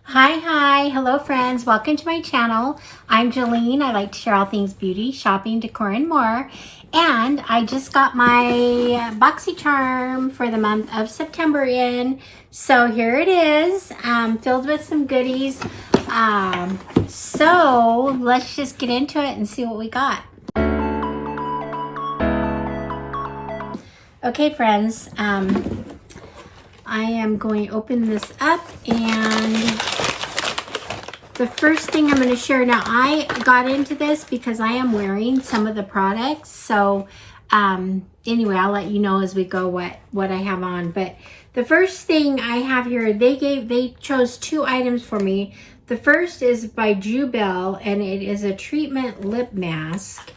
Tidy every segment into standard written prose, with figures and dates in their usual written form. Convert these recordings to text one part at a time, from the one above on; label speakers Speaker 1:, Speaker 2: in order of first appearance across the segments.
Speaker 1: Hi, hello friends, welcome to my channel. I'm Jolene. I like to share all things beauty, shopping, decor, and more. And I just got my BoxyCharm for the month of September in. So here it is, filled with some goodies. So let's just get into it and see what we got. Okay friends, I am going to open this up, and the first thing I'm going to share, now I got into this because I am wearing some of the products. So anyway, I'll let you know as we go what I have on. But the first thing I have here, they chose two items for me. The first is by Jubel, and it is a treatment lip mask.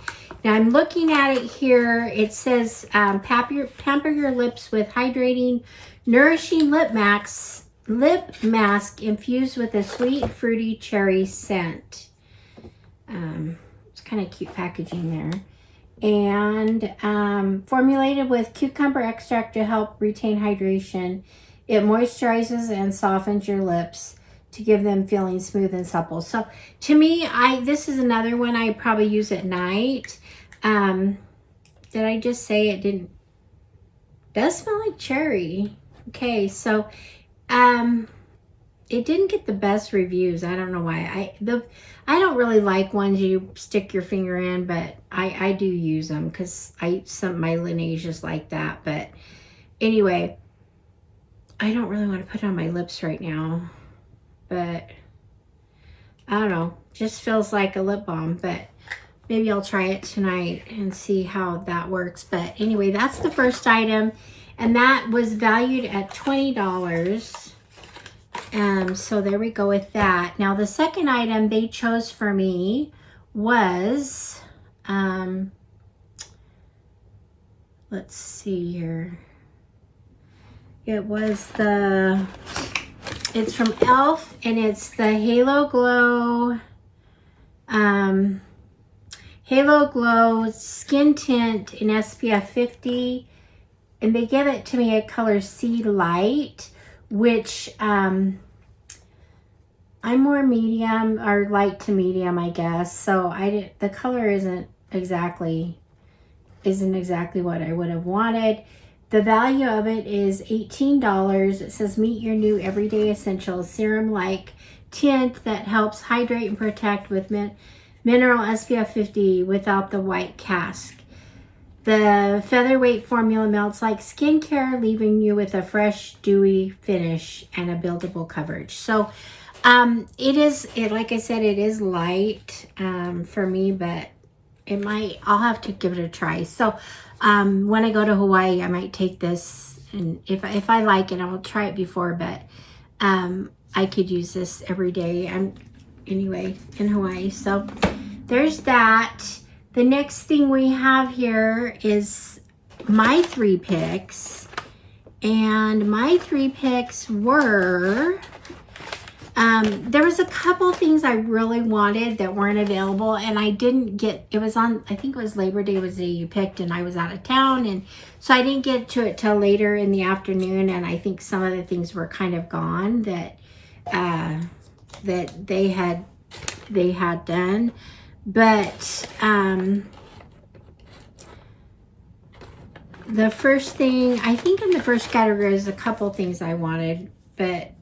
Speaker 1: Now I'm looking at it here. It says pamper your lips with hydrating, nourishing lip mask infused with a sweet, fruity cherry scent. It's kind of cute packaging there. And formulated with cucumber extract to help retain hydration. It moisturizes and softens your lips to give them feeling smooth and supple. So to me, this is another one I probably use at night. Did I just say it didn't? Does smell like cherry. Okay, so it didn't get the best reviews. I don't know why. I don't really like ones you stick your finger in, but I do use them because my Laneige is like that. But anyway, I don't really want to put it on my lips right now, but I don't know, just feels like a lip balm. But maybe I'll try it tonight and see how that works. But anyway, that's the first item, and that was valued at $20. So there we go with that. Now the second item they chose for me was, let's see here. It's from e.l.f. and it's the Halo Glow Skin Tint in SPF 50. And they give it to me a color C Light, which I'm more medium or light to medium, I guess. So the color isn't exactly what I would have wanted. The value of it is $18. It says meet your new everyday essentials serum-like tint that helps hydrate and protect with mineral SPF 50 without the white cast. The featherweight formula melts like skincare, leaving you with a fresh, dewy finish and a buildable coverage. So like I said, it is light for me, but I'll have to give it a try. So when I go to Hawaii, I might take this, and if I like it, I will try it before, but I could use this every day. Anyway in Hawaii. So there's that. The next thing we have here is my 3 picks. And my 3 picks were, there was a couple things I really wanted that weren't available, and I didn't get, it was on, I think it was Labor Day was the day you picked, and I was out of town, and so I didn't get to it till later in the afternoon, and I think some of the things were kind of gone that they had done. But the first thing, I think in the first category is a couple things I wanted, but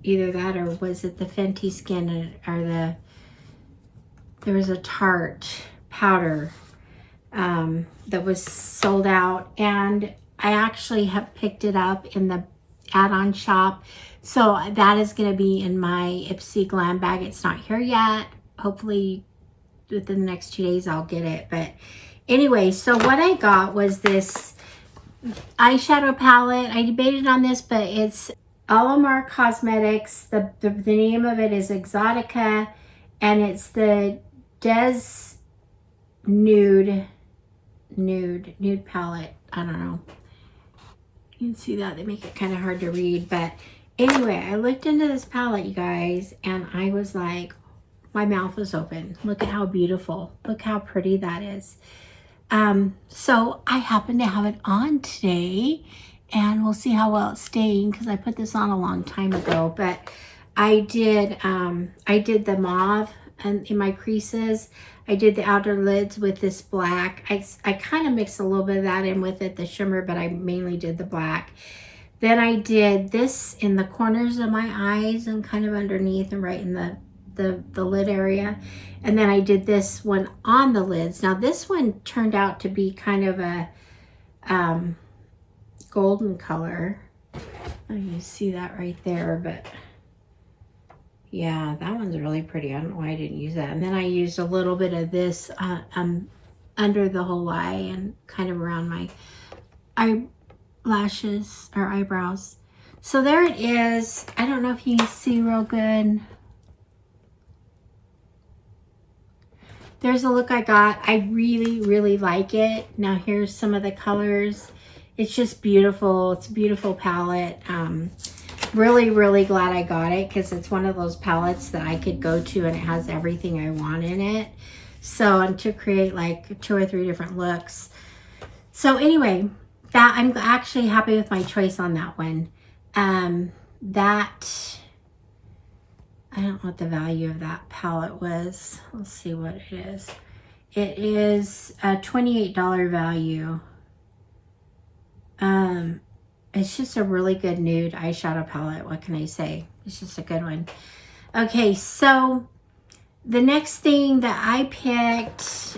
Speaker 1: either that or was it the Fenty Skin, or there was a Tarte powder that was sold out, and I actually have picked it up in the add-on shop. So that is going to be in my Ipsy glam bag. It's not here yet. Hopefully within the next 2 days I'll get it. But anyway, so what I got was this eyeshadow palette. I debated on this, but it's Alamar Cosmetics. The name of it is Exotica, and it's the Des Nude palette. I don't know. You can see that they make it kind of hard to read, but anyway, I looked into this palette, you guys, and I was like, my mouth was open. Look at how beautiful. Look how pretty that is. So I happen to have it on today, and we'll see how well it's staying because I put this on a long time ago. But I did the mauve and in my creases. I did the outer lids with this black. I kind of mixed a little bit of that in with it, the shimmer, but I mainly did the black. Then I did this in the corners of my eyes and kind of underneath and right in the lid area. And then I did this one on the lids. Now this one turned out to be kind of a golden color. Oh, you see that right there, but yeah, that one's really pretty. I don't know why I didn't use that. And then I used a little bit of this under the whole eye and kind of around my eyelashes or eyebrows. So there it is. I don't know if you can see real good. There's a look I got. I really, really like it. Now here's some of the colors. It's just beautiful. It's a beautiful palette. Really, really glad I got it because it's one of those palettes that I could go to and it has everything I want in it. So, and to create like 2 or 3 different looks. So anyway, that I'm actually happy with my choice on that one. That, I don't know what the value of that palette was. Let's see what it is. It is a $28 value. It's just a really good nude eyeshadow palette. What can I say? It's just a good one. Okay, so the next thing that I picked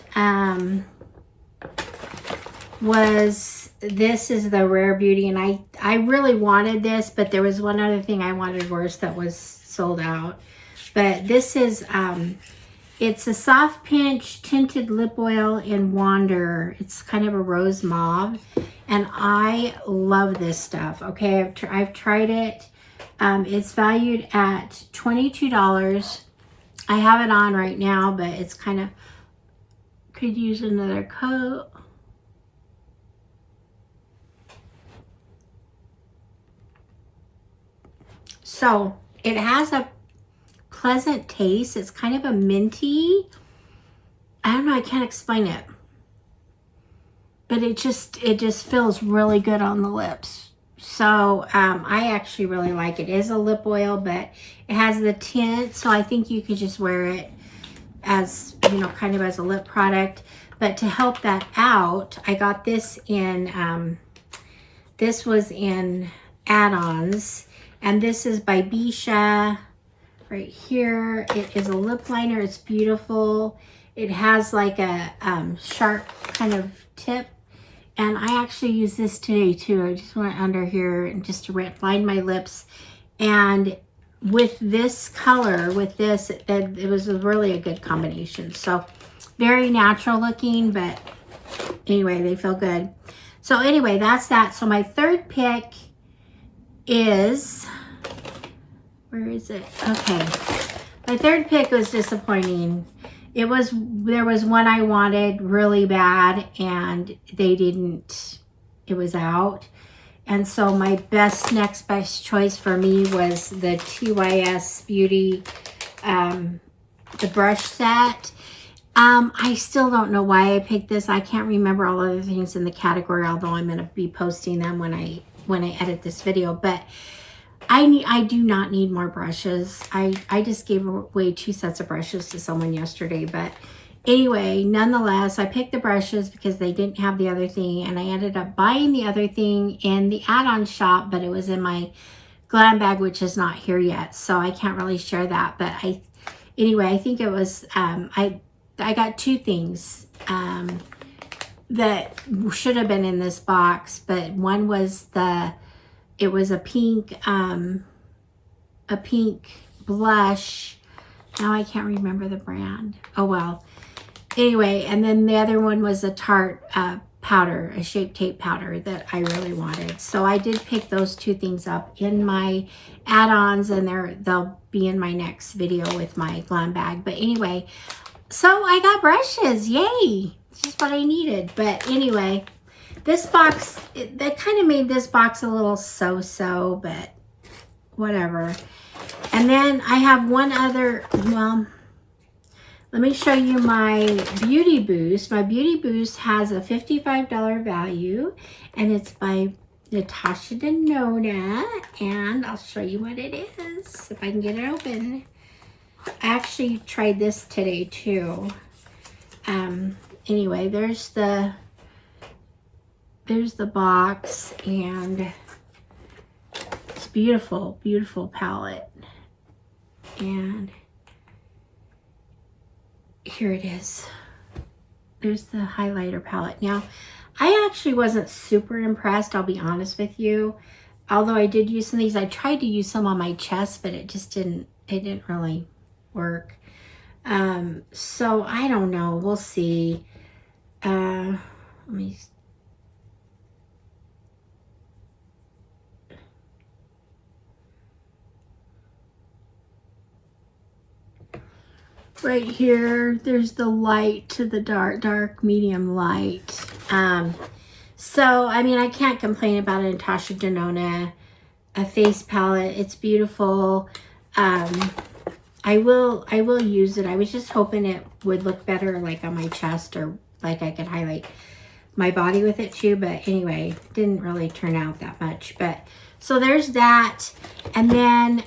Speaker 1: was, this is the Rare Beauty, and I really wanted this, but there was one other thing I wanted worse that was sold out. But this is, it's a Soft Pinch Tinted Lip Oil in Wander. It's kind of a rose mauve. And I love this stuff. Okay, I've tried it. It's valued at $22. I have it on right now, but it's kind of, could use another coat. So it has a pleasant taste. It's kind of a minty. I don't know, I can't explain it. But it just feels really good on the lips. So I actually really like it. It is a lip oil, but it has the tint, so I think you could just wear it as, you know, kind of as a lip product. But to help that out, I got this in, this was in add-ons, and this is by Bisha right here. It is a lip liner. It's beautiful. It has like a sharp kind of tip. And I actually use this today too. I just went under here and just to line my lips. And with this color, with this, it was really a good combination. So very natural looking, but anyway, they feel good. So anyway, that's that. So my third pick is, where is it? Okay. My third pick was disappointing. There was one I wanted really bad and they didn't, it was out. And so my next best choice for me was the TYS Beauty, the brush set. I still don't know why I picked this. I can't remember all other things in the category, although I'm going to be posting them when I edit this video. But I do not need more brushes. I just gave away 2 sets of brushes to someone yesterday. But anyway, nonetheless, I picked the brushes because they didn't have the other thing. And I ended up buying the other thing in the add-on shop, but it was in my glam bag, which is not here yet. So I can't really share that. But anyway, I think it was, I got 2 things that should have been in this box. But one was it was a pink blush. Now I can't remember the brand. Oh well. Anyway, and then the other one was a Tarte powder, a Shape Tape powder that I really wanted. So I did pick those 2 things up in my add-ons, and they'll be in my next video with my glam bag. But anyway, so I got brushes. Yay! It's just what I needed. But anyway, this box, that kind of made this box a little so-so, but whatever. And then I have one other, well, let me show you my Beauty Boost. My Beauty Boost has a $55 value, and it's by Natasha Denona, and I'll show you what it is if I can get it open. I actually tried this today too. Anyway, there's the box, and it's beautiful, beautiful palette. And here it is. There's the highlighter palette. Now, I actually wasn't super impressed, I'll be honest with you. Although I did use some of these. I tried to use some on my chest, but it just didn't really work. So I don't know. We'll see. Let me... Right here, there's the light to the dark, medium light. So, I mean, I can't complain about a Natasha Denona face palette. It's beautiful. I will use it. I was just hoping it would look better like on my chest, or like I could highlight my body with it too. But anyway, didn't really turn out that much. But so there's that. And then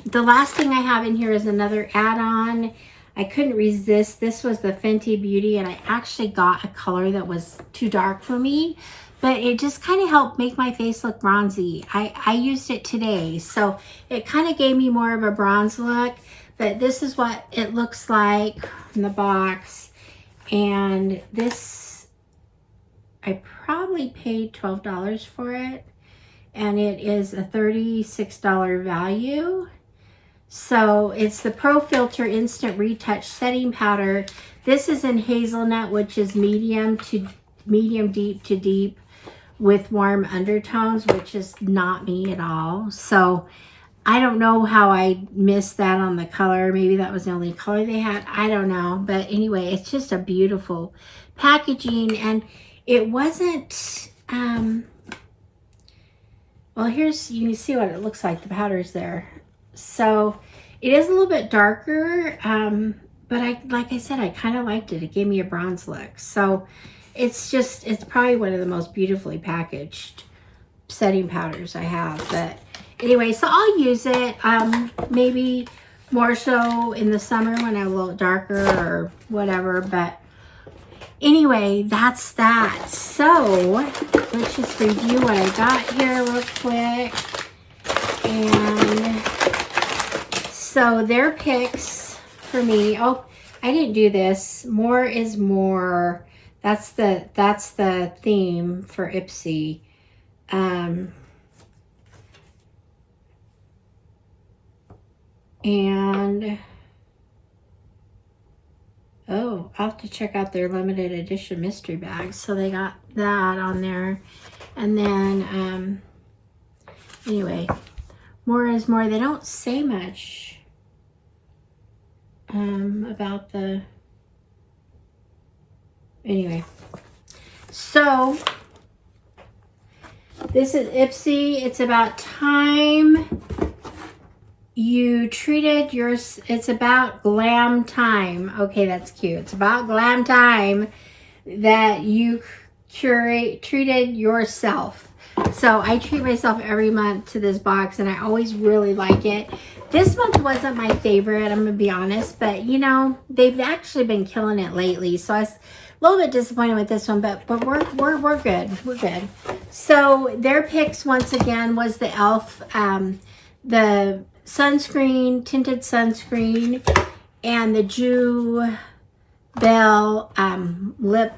Speaker 1: the last thing I have in here is another add-on. I couldn't resist. This was the Fenty Beauty, and I actually got a color that was too dark for me, but it just kind of helped make my face look bronzy. I used it today, so it kind of gave me more of a bronze look, but this is what it looks like in the box. And this, I probably paid $12 for it, and it is a $36 value. So it's the Pro Filter Instant Retouch Setting Powder. This is in hazelnut, which is medium deep to deep with warm undertones, which is not me at all. So I don't know how I missed that on the color. Maybe that was the only color they had. I don't know. But anyway, it's just a beautiful packaging. And it wasn't, well, here's, you can see what it looks like. The powder's there. So it is a little bit darker, but like I said, I kind of liked it. It gave me a bronze look. So it's probably one of the most beautifully packaged setting powders I have. But anyway, so I'll use it maybe more so in the summer when I'm a little darker or whatever. But anyway, that's that. So let's just review what I got here real quick. And so their picks for me. Oh, I didn't do this. More is more. That's the theme for Ipsy. And oh, I'll have to check out their limited edition mystery bags. So they got that on there. And then anyway, more is more. They don't say much about the, anyway. So this is Ipsy. It's about time you treated yours. It's about glam time. Okay, that's cute. It's about glam time that you treated yourself. So I treat myself every month to this box, and I always really like it. This month wasn't my favorite, I'm gonna be honest, but you know, they've actually been killing it lately. So I was a little bit disappointed with this one, but we're good. We're good. So their picks once again was the e.l.f. The sunscreen, tinted sunscreen, and the Jew Bell lip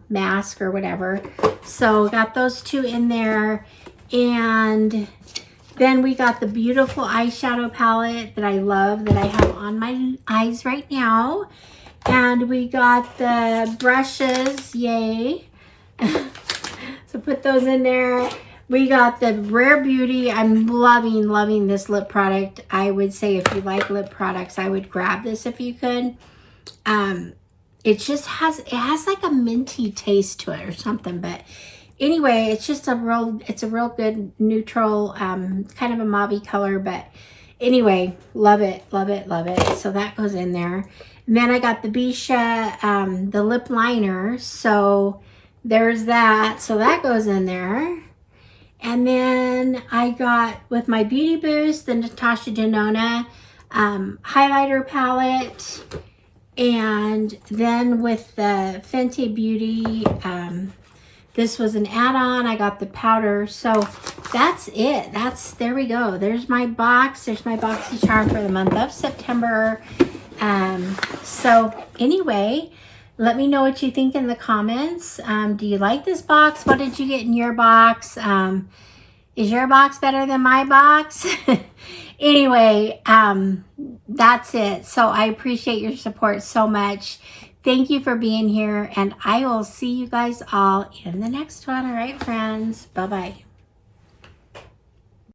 Speaker 1: mask or whatever. So got those two in there. And then we got the beautiful eyeshadow palette that I love, that I have on my eyes right now. And we got the brushes, yay. So put those in there. We got the Rare Beauty. I'm loving this lip product. I would say if you like lip products, I would grab this if you could. It just has, like a minty taste to it or something. But anyway, it's just a real good neutral, kind of a mauve color. But anyway, love it. So that goes in there. And then I got the Bisha, the lip liner. So there's that. So that goes in there. And then I got, with my Beauty Boost, the Natasha Denona highlighter palette. And then with the Fenty Beauty, this was an add-on. I got the powder. So that's it. There we go. There's my box. There's my BoxyCharm for the month of September. So anyway, let me know what you think in the comments. Do you like this box? What did you get in your box? Is your box better than my box? Anyway, that's it. So I appreciate your support so much. Thank you for being here, and I will see you guys all in the next one. All right, friends. Bye-bye.